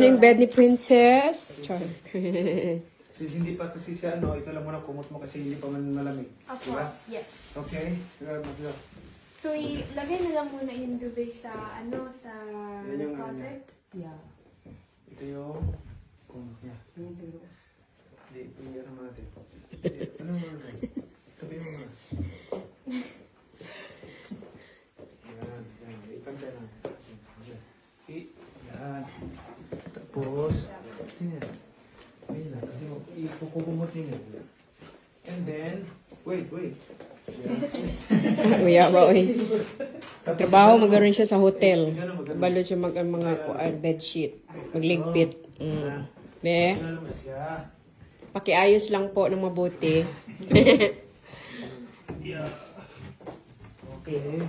na yung bed ni Princess. Char. Since hindi pa kasi siya, ito lang muna kumot mo kasi hindi pa man malamig. Apo, yes. Okay? Good. So, ilagay na lang muna yung duvet sa, sa Yan yung closet. Yeah. Ito yung... Yeah. Yan siguro. Hindi, hindi naman natin. Ano mo natin? Tabi mo nga. Yan. Ipantay na. Yan. Tapos, yan. Ayun na, kasi ipukumot yun. And then, wait. Uya ba, uy. Trabaho, magkaroon siya sa hotel. Balo siya mga bedsheet. Magligpit. Be, Ano naman siya? pakiayos lang po ng mabuti. Yeah. Okay.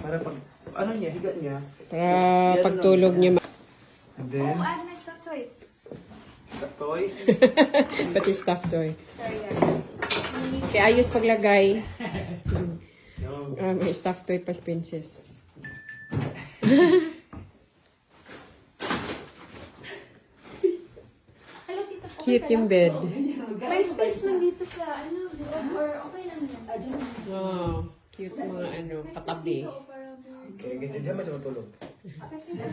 Para pag, ano niya, higa niya. Para pagtulog niya. And then, add my stuffed toys. the toys. Pati stuff toy. Sorry, guys. Kaya ayos paglagay. Yung, May stuff toy pa si Princess. Hello, tita. Cute yung bed. May space man dito sa, or okay lang yan. Wow. Cute mga katabi. Dito, para more. okay, ganyan din naman siya matulog. Kasi, Yan.